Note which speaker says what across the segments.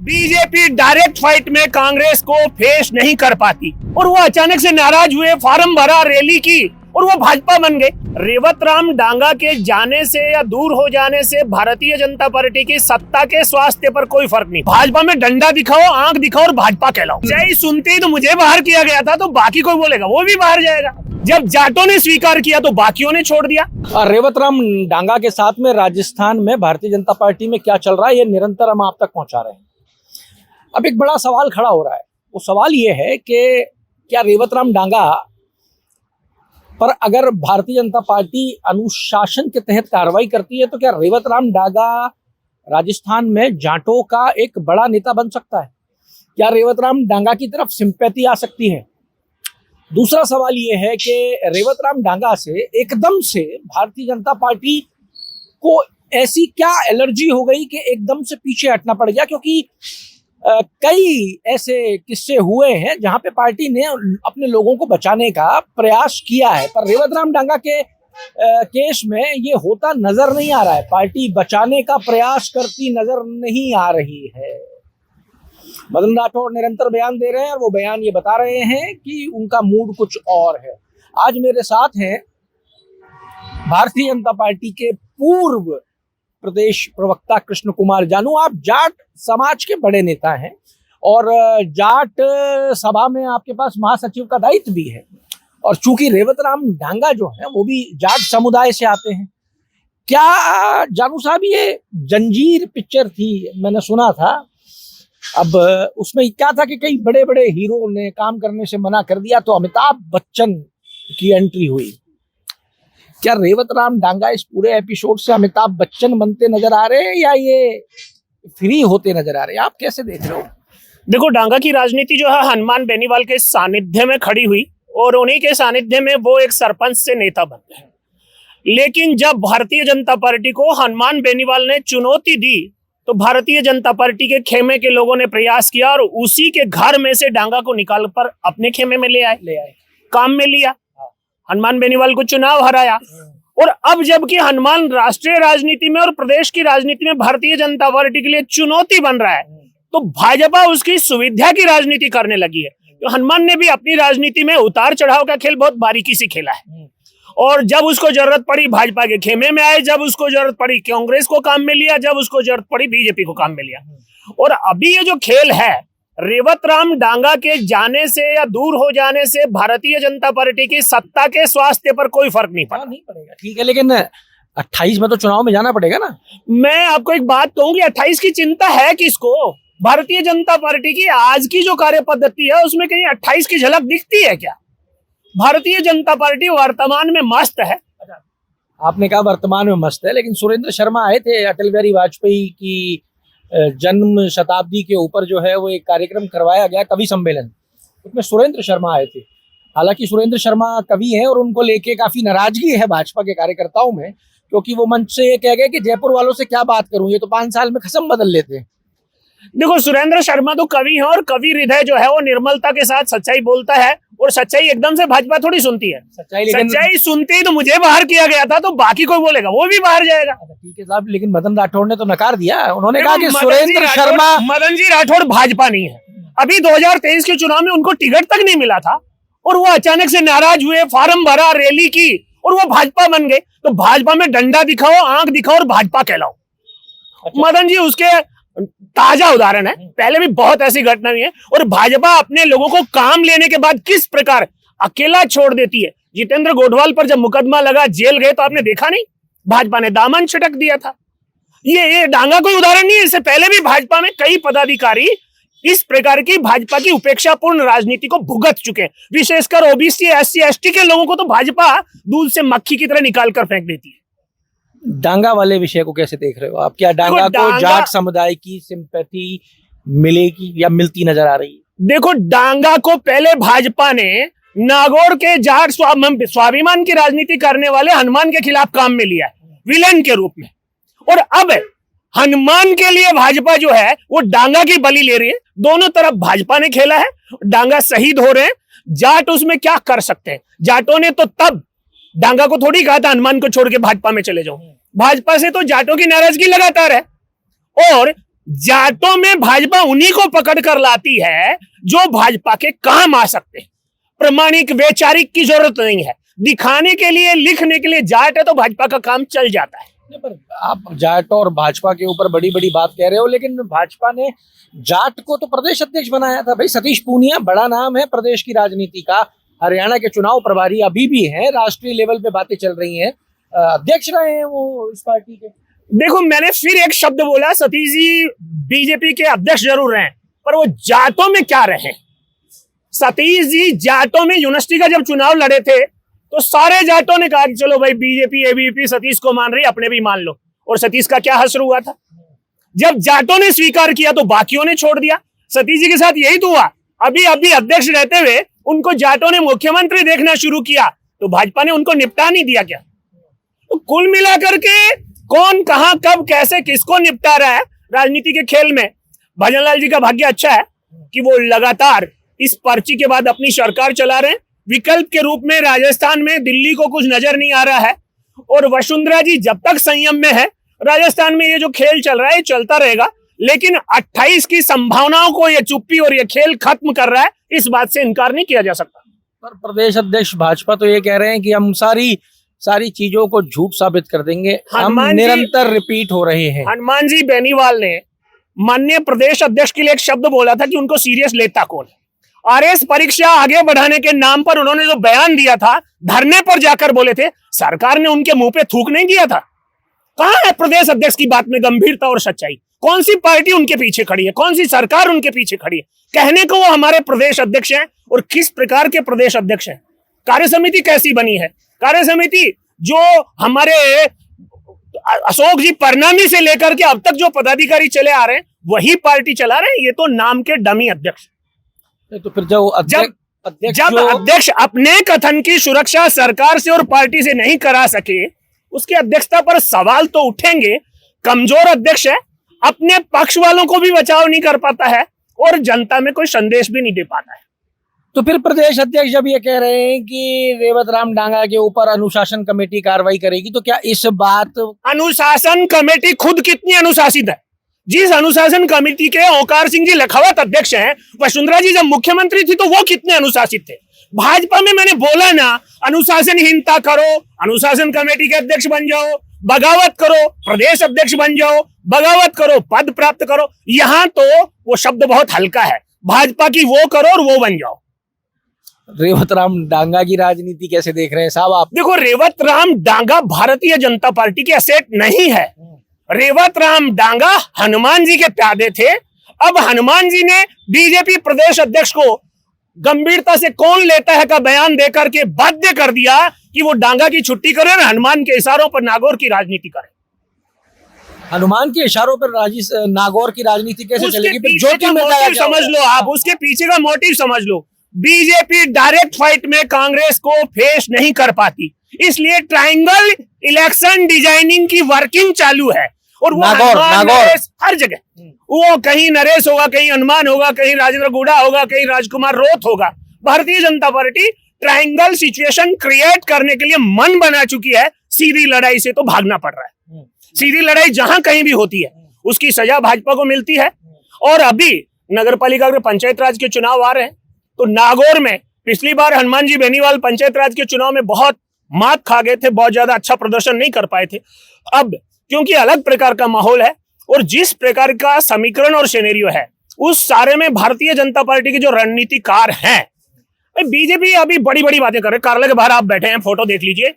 Speaker 1: BJP direct fight में कांग्रेस को face नहीं कर पाती और वो अचानक से नाराज हुए, फॉर्म भरा, रैली की और वो भाजपा बन गए। रेवत राम डांगा के जाने से या दूर हो जाने से भारतीय जनता पार्टी की सत्ता के स्वास्थ्य पर कोई फर्क नहीं। भाजपा में डंडा दिखाओ, आंख दिखाओ और भाजपा कहलाओ। जय सुनते ही तो मुझे बाहर किया गया था, तो बाकी कोई बोलेगा वो भी बाहर जाएगा। जब जाटों ने स्वीकार किया तो बाकियों ने छोड़ दिया।
Speaker 2: रेवत राम डांगा के साथ में राजस्थान में भारतीय जनता पार्टी में क्या चल रहा है, ये निरंतर हम आप तक पहुंचा रहे हैं। अब एक बड़ा सवाल खड़ा हो रहा है। वो सवाल ये है कि क्या रेवत राम डांगा पर अगर भारतीय जनता पार्टी अनुशासन के तहत कार्रवाई करती है तो क्या रेवत राम डांगा राजस्थान में जाटों का एक बड़ा नेता बन सकता है? क्या रेवत राम डांगा की तरफ सिंपैथी आ सकती है? दूसरा सवाल ये है कि रेवत राम डांगा से एकदम से भारतीय जनता पार्टी को ऐसी क्या एलर्जी हो गई कि एकदम से पीछे हटना पड़ गया, क्योंकि कई ऐसे किस्से हुए हैं जहां पे पार्टी ने अपने लोगों को बचाने का प्रयास किया है, पर रेवत राम डांगा के केस में ये होता नजर नहीं आ रहा है। पार्टी बचाने का प्रयास करती नजर नहीं आ रही है। मदन राठौड़ निरंतर बयान दे रहे हैं और वो बयान ये बता रहे हैं कि उनका मूड कुछ और है। आज मेरे साथ हैं भारतीय जनता पार्टी के पूर्व प्रदेश प्रवक्ता कृष्ण कुमार जानू। आप जाट समाज के बड़े नेता हैं और जाट सभा में आपके पास महासचिव का दायित्व भी है, और चूंकि रेवत राम डांगा जो है वो भी जाट समुदाय से आते हैं। क्या जानू साहब ये जंजीर पिक्चर थी, मैंने सुना था, अब उसमें क्या था कि कई बड़े बड़े हीरो ने काम करने से मना कर दिया तो अमिताभ बच्चन की एंट्री हुई। क्या रेवत राम डांगा इस पूरे एपिसोड से अमिताभ बच्चन बनते नजर आ रहे हैं या ये फ्री होते नजर आ रहे हैं? आप कैसे देख रहे हो?
Speaker 1: देखो, डांगा की राजनीति जो है हनुमान बेनीवाल के सानिध्य में खड़ी हुई और उन्हीं के सानिध्य में वो एक सरपंच से नेता बन गए। लेकिन जब भारतीय जनता पार्टी को हनुमान बेनीवाल ने चुनौती दी तो भारतीय जनता पार्टी के खेमे के लोगों ने प्रयास किया और उसी के घर में से डांगा को निकाल कर अपने खेमे में ले आए, काम में लिया, हनुमान बेनीवाल को चुनाव हराया। और अब जबकि हनुमान राष्ट्रीय राजनीति में और प्रदेश की राजनीति में भारतीय जनता पार्टी के लिए चुनौती बन रहा है, तो भाजपा उसकी सुविधा की राजनीति करने लगी है। तो हनुमान ने भी अपनी राजनीति में उतार चढ़ाव का खेल बहुत बारीकी से खेला है, और जब उसको जरूरत पड़ी भाजपा के खेमे में आए, जब उसको जरूरत पड़ी कांग्रेस को काम में लिया, जब उसको जरूरत पड़ी बीजेपी को काम में लिया। और अभी ये जो खेल है रेवत राम डांगा के जाने से या दूर हो जाने से भारतीय जनता पार्टी की सत्ता के स्वास्थ्य पर कोई फर्क नहीं पड़ेगा।
Speaker 2: ठीक है, लेकिन 28 में तो चुनाव में जाना पड़ेगा ना।
Speaker 1: मैं आपको एक बात कहूँ कि 28 की चिंता है किसको? भारतीय जनता पार्टी की आज की जो कार्य पद्धति है उसमें कहीं 28 की झलक दिखती है क्या? भारतीय जनता पार्टी वर्तमान में मस्त है।
Speaker 2: आपने कहा वर्तमान में मस्त है, लेकिन सुरेंद्र शर्मा आए थे अटल बिहारी वाजपेयी की जन्म शताब्दी के ऊपर जो है वो एक कार्यक्रम करवाया गया, कवि सम्मेलन, उसमें सुरेंद्र शर्मा आए थे। हालांकि सुरेंद्र शर्मा कवि हैं और उनको लेके काफी नाराजगी है भाजपा के कार्यकर्ताओं में, क्योंकि वो मंच से ये कह गए कि जयपुर वालों से क्या बात करूं, ये तो 5 साल में खसम बदल लेते हैं।
Speaker 1: देखो, सुरेंद्र शर्मा तो कवि है और कवि हृदय जो है वो निर्मलता के साथ सच्चाई बोलता है, और सच्चाई एकदम से भाजपा थोड़ी सुनती है। सच्चाई सुनते ही तो मुझे बाहर किया गया था, तो बाकी कोई बोलेगा वो भी बाहर जाएगा।
Speaker 2: ठीक है साहब, लेकिन मदन राठौड़ ने तो नकार दिया। उन्होंने कहा कि सुरेंद्र शर्मा,
Speaker 1: मदन जी राठौड़ भाजपा नहीं है। अभी 2023 के चुनाव में उनको टिकट तक नहीं मिला था और वो अचानक से नाराज हुए, फॉर्म भरा, रैली की और वो भाजपा बन गए। तो भाजपा में डंडा दिखाओ, आंख दिखाओ और भाजपा कहलाओ। मदन जी उसके ताजा उदाहरण है, पहले भी बहुत ऐसी घटना हुई है। और भाजपा अपने लोगों को काम लेने के बाद किस प्रकार अकेला छोड़ देती है। जितेंद्र गोठवाल पर जब मुकदमा लगा, जेल गए, तो आपने देखा नहीं, भाजपा ने दामन छिटक दिया था। ये डांगा कोई उदाहरण नहीं है, इससे पहले भी भाजपा में कई पदाधिकारी इस प्रकार की भाजपा की उपेक्षापूर्ण राजनीति को भुगत चुके हैं। विशेषकर ओबीसी, एससी, एसटी के लोगों को तो भाजपा दूध से मक्खी की तरह निकाल कर फेंक देती है।
Speaker 2: डांगा वाले विषय को कैसे देख रहे हो आप? क्या डांगा को जाट समुदाय की सिंपैथी मिलेगी या मिलती नजर आ रही है?
Speaker 1: देखो, डांगा को पहले भाजपा ने नागौर के जाट स्वाभिमान की राजनीति करने वाले हनुमान के खिलाफ काम में लिया है, विलेन के रूप में, और अब हनुमान के लिए भाजपा जो है वो डांगा की बलि ले रही है। दोनों तरफ भाजपा ने खेला है, डांगा शहीद हो रहे हैं। जाट उसमें क्या कर सकते हैं? जाटों ने तो तब डांगा को थोड़ी कहा था हनुमान को छोड़ के भाजपा में चले जाओ। भाजपा से तो जाटों की नाराजगी लगातार है, और जाटों में भाजपा उन्हीं को पकड़ कर लाती है जो भाजपा के काम आ सकते हैं। प्रमाणिक वैचारिक की जरूरत नहीं है, दिखाने के लिए लिखने के लिए जाट है तो भाजपा का काम चल जाता है।
Speaker 2: पर आप जाट और भाजपा के ऊपर बड़ी बड़ी बात कह रहे हो, लेकिन भाजपा ने जाट को तो प्रदेश अध्यक्ष बनाया था भाई। सतीश पूनिया बड़ा नाम है प्रदेश की राजनीति का, हरियाणा के चुनाव प्रभारी अभी भी हैं, राष्ट्रीय लेवल पे बातें चल रही हैं, अध्यक्ष रहे हैं वो इस पार्टी के।
Speaker 1: देखो, मैंने फिर एक शब्द बोला, सतीश जी बीजेपी के अध्यक्ष जरूर रहे, पर वो जाटों में क्या रहे? सतीश जी जाटों में यूनिवर्सिटी का जब चुनाव लड़े थे तो सारे जाटों ने कहा कि चलो भाई बीजेपी एबीवीपी सतीश को मान रही, अपने भी मान लो। और सतीश का क्या हश्र हुआ था? जब जाटों ने स्वीकार किया तो बाकियों ने छोड़ दिया। सतीश जी के साथ यही तो हुआ। अभी अध्यक्ष रहते हुए उनको जाटों ने मुख्यमंत्री देखना शुरू किया तो भाजपा ने उनको निपटा नहीं दिया क्या? तो कुल मिलाकर के कौन कहां कब कैसे किसको निपटा रहा है राजनीति के खेल में। भजनलाल जी का भाग्य अच्छा है कि वो लगातार इस पर्ची के बाद अपनी सरकार चला रहे हैं। विकल्प के रूप में राजस्थान में दिल्ली को कुछ नजर नहीं आ रहा है, और वसुंधरा जी जब तक संयम में है, राजस्थान में ये जो खेल चल रहा है ये चलता रहेगा। लेकिन 28 की संभावनाओं को ये चुप्पी और ये खेल खत्म कर रहा है, इस बात से इनकार नहीं किया जा सकता।
Speaker 2: पर प्रदेश अध्यक्ष भाजपा तो ये कह रहे हैं कि हम सारी चीजों को झूठ साबित कर देंगे, हम निरंतर रिपीट हो रहे हैं।
Speaker 1: हनुमान जी बेनीवाल ने माननीय प्रदेश अध्यक्ष के लिए एक शब्द बोला था कि उनको सीरियस लेता कौन है। आरएस परीक्षा आगे बढ़ाने के नाम पर उन्होंने जो बयान दिया था, धरने पर जाकर बोले थे, सरकार ने उनके मुंह पे थूक नहीं दिया था। कहां है प्रदेश अध्यक्ष की बात में गंभीरता और सच्चाई? कौन सी पार्टी उनके पीछे खड़ी है? कौन सी सरकार उनके पीछे खड़ी है? कहने को वो हमारे प्रदेश अध्यक्ष हैं, और किस प्रकार के प्रदेश अध्यक्ष हैं। कार्य समिति कैसी बनी है? कार्य समिति जो हमारे अशोक जी परनामी से लेकर के अब तक जो पदाधिकारी चले आ रहे हैं वही पार्टी चला रहे हैं। ये तो नाम के डमी अध्यक्ष।
Speaker 2: तो फिर जब
Speaker 1: अध्यक्ष अपने कथन की सुरक्षा सरकार से और पार्टी से नहीं करा सके, उसकी अध्यक्षता पर सवाल तो उठेंगे। कमजोर अध्यक्ष है, अपने पक्ष वालों को भी बचाव नहीं कर पाता है और जनता में कोई संदेश भी नहीं दे पाता है।
Speaker 2: तो फिर प्रदेश अध्यक्ष जब ये कह रहे हैं कि रेवत राम डांगा के ऊपर अनुशासन कमेटी कार्रवाई करेगी, तो क्या इस बात
Speaker 1: अनुशासन कमेटी खुद कितनी अनुशासित है? जिस अनुशासन कमेटी के ओंकार सिंह जी लखावत अध्यक्ष हैं, वसुंधरा जी जब मुख्यमंत्री थी तो वो कितने अनुशासित थे? भाजपा में मैंने बोला ना, अनुशासनहीनता करो, अनुशासन कमेटी के अध्यक्ष बन जाओ, बगावत करो, प्रदेश अध्यक्ष बन जाओ, बगावत करो, पद प्राप्त करो। यहां तो वो शब्द बहुत हल्का है, भाजपा की वो करो और वो बन जाओ।
Speaker 2: रेवत राम डांगा की राजनीति कैसे देख रहे हैं साहब आप?
Speaker 1: देखो, रेवत राम डांगा भारतीय जनता पार्टी के एसेट नहीं है। रेवत राम डांगा हनुमान जी के प्यादे थे। अब हनुमान जी ने बीजेपी प्रदेश अध्यक्ष को गंभीरता से कौन लेता है का बयान देकर के बाध्य कर दिया कि वो डांगा की छुट्टी करे और हनुमान के इशारों पर नागौर की राजनीति करे।
Speaker 2: हनुमान के इशारों पर नागौर की राजनीति कैसे चलेगी?
Speaker 1: समझ लो आप, उसके पीछे का मोटिव समझ लो। बीजेपी डायरेक्ट फाइट में कांग्रेस को फेस नहीं कर पाती, इसलिए ट्रायंगल इलेक्शन डिजाइनिंग की वर्किंग चालू है। और वो नागौर हर जगह, वो कहीं नरेश होगा, कहीं हनुमान होगा, कहीं राजेंद्र गुड़ा होगा, कहीं राजकुमार रोत होगा। Bharatiya Janata party triangle situation create करने के लिए मन बना चुकी है। सीधी लड़ाई से तो भागना पड़ रहा है। सीधी लड़ाई जहां कहीं भी होती है उसकी सजा भाजपा को मिलती है। और अभी नगर पालिका के पंचायत राज के चुनाव आ रहे हैं, तो नागौर में पिछली बार हनुमान जी बेनीवाल पंचायत राज के चुनाव में बहुत मात खा गए थे, बहुत ज्यादा अच्छा प्रदर्शन नहीं कर पाए थे। अब क्योंकि अलग प्रकार का माहौल है और जिस प्रकार का समीकरण और सिनेरियो है, उस सारे में भारतीय जनता पार्टी के जो रणनीतिकार हैं, बीजेपी अभी बड़ी बड़ी बातें कर रहे हैं। कार्यालय के बाहर आप बैठे हैं, फोटो देख लीजिए।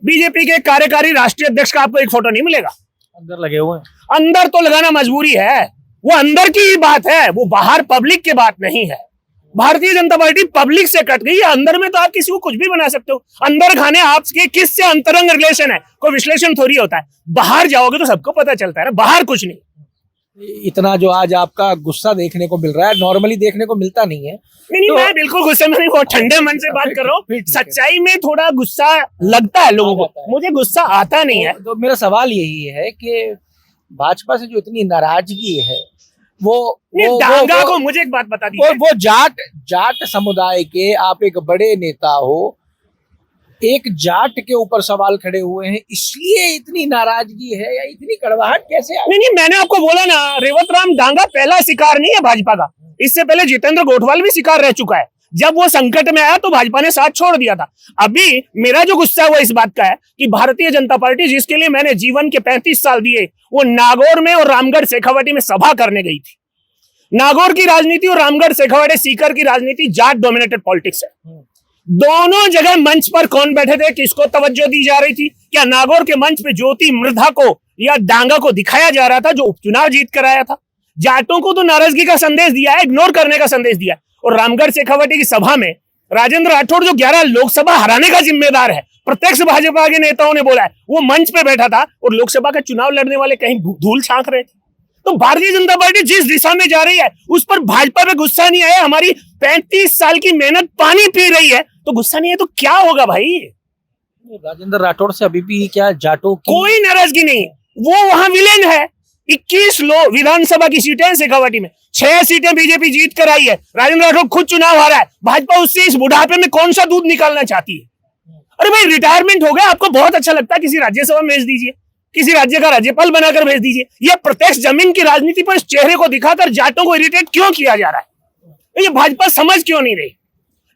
Speaker 1: बीजेपी के कार्यकारी राष्ट्रीय अध्यक्ष का आपको एक फोटो नहीं मिलेगा।
Speaker 2: अंदर लगे हुए हैं।
Speaker 1: अंदर तो लगाना मजबूरी है, वो अंदर की ही बात है, वो बाहर पब्लिक की बात नहीं है। भारतीय जनता पार्टी पब्लिक से कट गई है। अंदर में तो आप किसी को कुछ भी बना सकते हो। अंदर खाने आपके किससे अंतरंग रिलेशन है, कोई विश्लेषण थोड़ी होता है। बाहर जाओगे तो सबको पता चलता है ना, बाहर कुछ नहीं।
Speaker 2: इतना जो आज आपका गुस्सा देखने को मिल रहा है, नॉर्मली देखने को मिलता नहीं है।
Speaker 1: नहीं, तो, मैं बिल्कुल गुस्से में नहीं, वो ठंडे मन से बात कर रहा हूँ। सच्चाई में थोड़ा गुस्सा लगता है लोगों को, मुझे गुस्सा आता नहीं है।
Speaker 2: तो मेरा सवाल यही है कि भाजपा से जो इतनी नाराजगी है, वो
Speaker 1: डांगा को मुझे एक बात बता दीजिए।
Speaker 2: वो जाट समुदाय के आप एक बड़े नेता हो, एक जाट के ऊपर सवाल खड़े हुए हैं, इसलिए इतनी नाराजगी है या इतनी कड़वाहट कैसे आ?
Speaker 1: नहीं नहीं, मैंने आपको बोला ना, रेवत राम डांगा पहला शिकार नहीं है भाजपा का। इससे पहले जितेंद्र गोठवाल भी शिकार रह चुका है। जब वो संकट में आया तो भाजपा ने साथ छोड़ दिया था। अभी मेरा जो गुस्सा है वो इस बात का है कि भारतीय जनता पार्टी, जिसके लिए मैंने जीवन के 35 साल दिए, वो नागौर में और रामगढ़ शेखावाटी में सभा करने गई थी। नागौर की राजनीति और रामगढ़ शेखावाटी सीकर की राजनीति जाट डोमिनेटेड पॉलिटिक्स है। दोनों जगह मंच पर कौन बैठे थे, किसको तवज्जो दी जा रही थी? क्या नागौर के मंच पे ज्योति मृधा को या डांगा को दिखाया जा रहा था जो उपचुनाव जीत कर आया था? जाटों को तो नाराजगी का संदेश दिया है, इग्नोर करने का संदेश दिया है। और रामगढ़ शेखावाटी की सभा में राजेंद्र राठौड़, जो 11 लोकसभा हराने का जिम्मेदार है, प्रत्यक्ष भाजपा के नेताओं ने बोला है, वो मंच पे बैठा था और लोकसभा का चुनाव लड़ने वाले कहीं धूल छांक रहे थे। तो भारतीय जनता पार्टी जिस दिशा में जा रही है उस पर भाजपा पे गुस्सा नहीं आया। हमारी 35 साल की मेहनत पानी पी रही है तो गुस्सा नहीं है तो क्या होगा भाई?
Speaker 2: राजेंद्र राठौड़ से अभी भी क्या जाटों की
Speaker 1: कोई नाराजगी नहीं, वो वहां विलेन है। 21 विधानसभा की सीटें हैं शेखावाटी में, 6 सीटें बीजेपी जीत कर आई है। राजेंद्र राठौड़ खुद चुनाव हारा है। भाजपा उससे इस बुढ़ापे में कौन सा दूध निकालना चाहती है? अरे भाई, रिटायरमेंट हो गया, आपको बहुत अच्छा लगता है, किसी राज्यसभा में भेज दीजिए, किसी राज्य का राज्यपाल बनाकर भेज दीजिए। यह प्रत्यक्ष जमीन की राजनीति पर इस चेहरे को दिखाकर जाटों को इरिटेट क्यों किया जा रहा है? ये भाजपा समझ क्यों नहीं रही?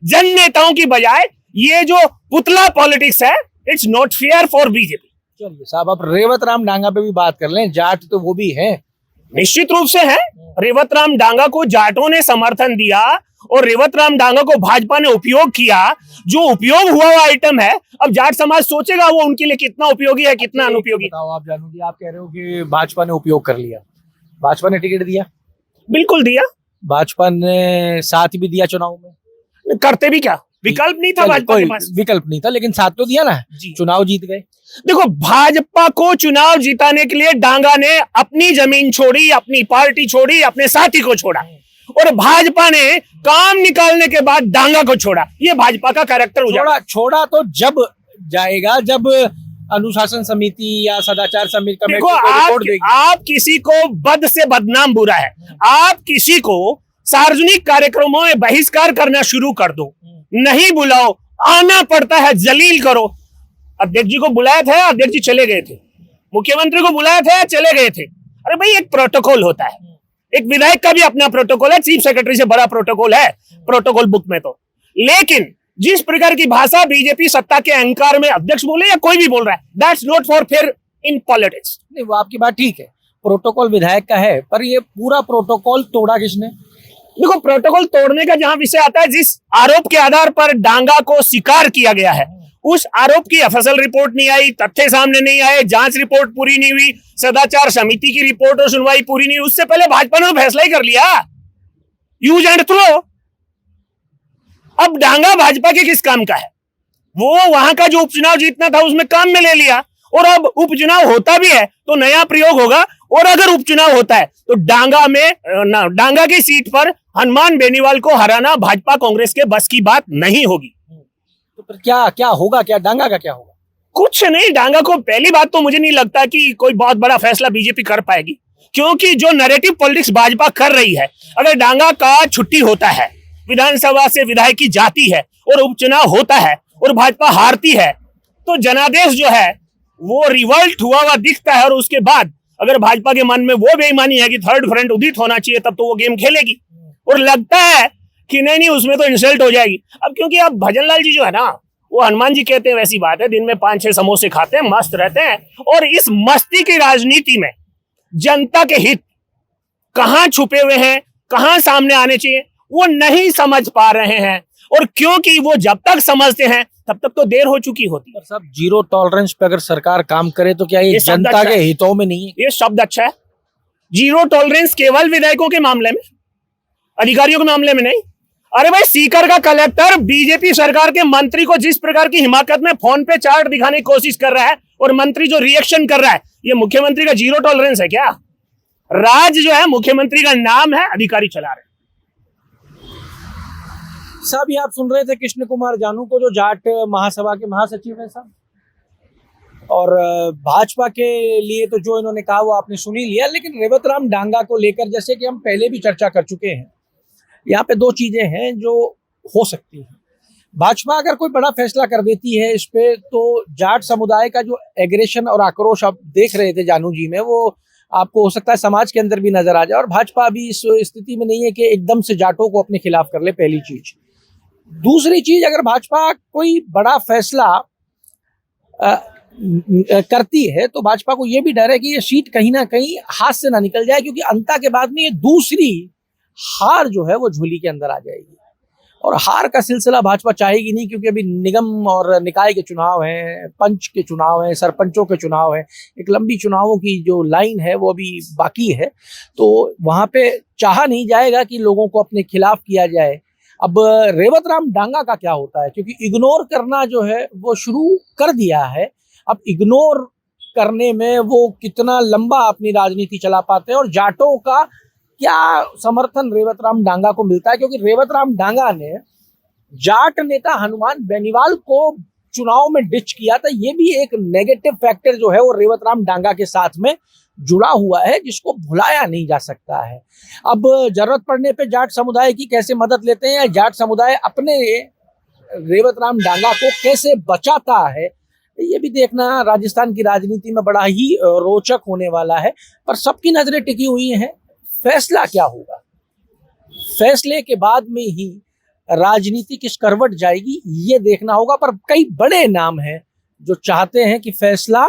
Speaker 1: जन नेताओं की बजाय ये जो पुतला पॉलिटिक्स है, it's not fair for BJP.
Speaker 2: चलिए साहब, अब रेवत राम डांगा पे भी बात कर लें। जाट तो वो भी हैं,
Speaker 1: निश्चित रूप से है। रेवत राम डांगा को जाटों ने समर्थन दिया और रेवत राम डांगा को भाजपा ने उपयोग किया। जो उपयोग हुआ वो आइटम है। अब जाट समाज सोचेगा वो उनके लिए कितना उपयोगी है, कितना अनुपयोगी।
Speaker 2: बताओ आप जानूंगी, आप कह रहे हो कि भाजपा ने उपयोग कर लिया, भाजपा ने टिकट दिया,
Speaker 1: बिल्कुल दिया।
Speaker 2: भाजपा ने साथ भी दिया चुनाव में,
Speaker 1: करते भी क्या, विकल्प नहीं था भाजपा के पास।
Speaker 2: विकल्प नहीं था, लेकिन साथ तो दिया ना, चुनाव जीत गए।
Speaker 1: देखो, भाजपा को चुनाव जिताने के लिए डांगा ने अपनी जमीन छोड़ी, अपनी पार्टी छोड़ी, अपने साथी को छोड़ा, और भाजपा ने काम निकालने के बाद डांगा को छोड़ा। ये भाजपा का कैरेक्टर
Speaker 2: छोड़ा तो जब जाएगा जब अनुशासन समिति या सदाचार समिति कमेटी
Speaker 1: देखो,
Speaker 2: रिपोर्ट देगी।
Speaker 1: आप किसी को बद से बदनाम बुरा है, आप किसी को सार्वजनिक कार्यक्रमों में बहिष्कार करना शुरू कर दो, नहीं बुलाओ, आना पड़ता है, जलील करो। अध्यक्ष जी को बुलाया था, अध्यक्ष जी चले गए थे। मुख्यमंत्री को बुलाया था, चले गए थे। अरे भाई, एक प्रोटोकॉल होता है, एक विधायक का भी अपना प्रोटोकॉल है, चीफ सेक्रेटरी से बड़ा प्रोटोकॉल है प्रोटोकॉल बुक में तो। लेकिन जिस प्रकार की भाषा बीजेपी सत्ता के अहंकार में अध्यक्ष बोले या कोई भी बोल रहा है, that's not for fair in politics.
Speaker 2: नहीं, वो आपकी बात ठीक है, प्रोटोकॉल विधायक का है, पर ये पूरा प्रोटोकॉल तोड़ा किसने?
Speaker 1: देखो, प्रोटोकॉल तोड़ने का जहां विषय आता है, जिस आरोप के आधार पर डांगा को शिकार किया गया है, उस आरोप की एफएसएल रिपोर्ट नहीं आई, तथ्य सामने नहीं आए, जांच रिपोर्ट पूरी नहीं हुई, सदाचार समिति की रिपोर्ट और सुनवाई पूरी नहीं हुई, उससे पहले भाजपा ने फैसला ही कर लिया, यूज एंड थ्रो। अब डांगा भाजपा के किस काम का है? वो वहां का जो उपचुनाव जीतना था उसमें काम में ले लिया, और अब उपचुनाव होता भी है तो नया प्रयोग होगा। और अगर उपचुनाव होता है तो डांगा की सीट पर हनुमान बेनीवाल को हराना भाजपा कांग्रेस के बस की बात नहीं होगी।
Speaker 2: तो फिर क्या होगा, क्या डांगा का क्या होगा?
Speaker 1: कुछ नहीं, डांगा को पहली बात तो मुझे नहीं लगता कि कोई बहुत बड़ा फैसला बीजेपी कर पाएगी, क्योंकि जो नैरेटिव पॉलिटिक्स भाजपा कर रही है, अगर डांगा का छुट्टी होता है, विधानसभा से विधायक की जाती है और उपचुनाव होता है और भाजपा हारती है, तो जनादेश जो है वो रिवल्ट हुआ दिखता है। और उसके बाद अगर भाजपा के मन में वो बेईमानी है कि थर्ड फ्रंट उदित होना चाहिए, तब तो वो गेम खेलेगी। और लगता है कि नहीं, उसमें तो इंसल्ट हो जाएगी। अब क्योंकि अब भजनलाल जी जो है ना, वो हनुमान जी कहते हैं वैसी बात है, दिन में 5-6 समोसे खाते हैं, मस्त रहते हैं, और इस मस्ती की राजनीति में जनता के हित कहां छुपे हुए हैं, कहां सामने आने चाहिए, वो नहीं समझ पा रहे हैं। और क्योंकि वो जब तक समझते हैं तब तक तो देर हो चुकी होती है।
Speaker 2: सब जीरो टॉलरेंस पे अगर सरकार काम करे तो क्या ये जनता के हितों में नहीं है?
Speaker 1: ये शब्द अच्छा है, जीरो टॉलरेंस केवल विधायकों के मामले में, अधिकारियों के मामले में नहीं। अरे भाई, सीकर का कलेक्टर बीजेपी सरकार के मंत्री को जिस प्रकार की हिमाकत में फोन पे चार्ट दिखाने की कोशिश कर रहा है और मंत्री जो रिएक्शन कर रहा है, ये मुख्यमंत्री का जीरो टॉलरेंस है क्या? राज जो है मुख्यमंत्री का नाम है, अधिकारी चला रहे हैं।
Speaker 2: साहब, ये आप सुन रहे थे कृष्ण कुमार जानू को, जो जाट महासभा के महासचिव हैं साहब, और भाजपा के लिए तो जो इन्होंने कहा वो आपने सुन ही लिया। लेकिन रेवत राम डांगा को लेकर, जैसे कि हम पहले भी चर्चा कर चुके हैं, यहाँ पे दो चीजें हैं जो हो सकती हैं। भाजपा अगर कोई बड़ा फैसला कर देती है इस पे, तो जाट समुदाय का जो एग्रेशन और आक्रोश आप देख रहे थे जानू जी में, वो आपको हो सकता है समाज के अंदर भी नजर आ जाए। और भाजपा अभी इस स्थिति में नहीं है कि एकदम से जाटों को अपने खिलाफ कर ले, पहली चीज। दूसरी चीज, अगर भाजपा कोई बड़ा फैसला करती है तो भाजपा को यह भी डर है कि ये सीट कहीं ना कहीं हाथ से ना निकल जाए, क्योंकि अंता के बाद में ये दूसरी हार जो है वो झोली के अंदर आ जाएगी। और हार का सिलसिला भाजपा चाहेगी नहीं, क्योंकि अभी निगम और निकाय के चुनाव हैं, पंच के चुनाव हैं, सरपंचों के चुनाव हैं, एक लंबी चुनावों की जो लाइन है वो अभी बाकी है। तो वहां पे चाहा नहीं जाएगा कि लोगों को अपने खिलाफ किया जाए। अब रेवत राम डांगा का क्या होता है, क्योंकि इग्नोर करना जो है वो शुरू कर दिया है। अब इग्नोर करने में वो कितना लंबा अपनी राजनीति चला पाते हैं, और जाटों का क्या समर्थन रेवत राम डांगा को मिलता है, क्योंकि रेवत राम डांगा ने जाट नेता हनुमान बेनीवाल को चुनाव में डिच किया था। ये भी एक नेगेटिव फैक्टर जो है वो रेवत राम डांगा के साथ में जुड़ा हुआ है, जिसको भुलाया नहीं जा सकता है। अब जरूरत पड़ने पे जाट समुदाय की कैसे मदद लेते हैं, या जाट समुदाय अपने रेवत राम डांगा को कैसे बचाता है, ये भी देखना राजस्थान की राजनीति में बड़ा ही रोचक होने वाला है। पर सबकी नजरें टिकी हुई हैं, फैसला क्या होगा, फैसले के बाद में ही राजनीति किस करवट जाएगी ये देखना होगा। पर कई बड़े नाम हैं जो चाहते हैं कि फैसला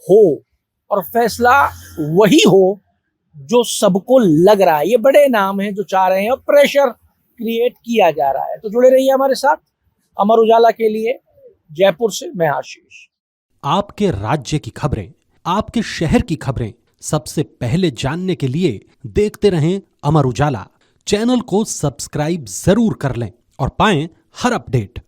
Speaker 2: हो, और फैसला वही हो जो सबको लग रहा है। ये बड़े नाम हैं जो चाह रहे हैं, और प्रेशर क्रिएट किया जा रहा है। तो जुड़े रहिए हमारे साथ। अमर उजाला के लिए जयपुर से मैं आशीष।
Speaker 3: आपके राज्य की खबरें, आपके शहर की खबरें सबसे पहले जानने के लिए देखते रहें अमर उजाला। चैनल को सब्सक्राइब जरूर कर लें और पाएं हर अपडेट।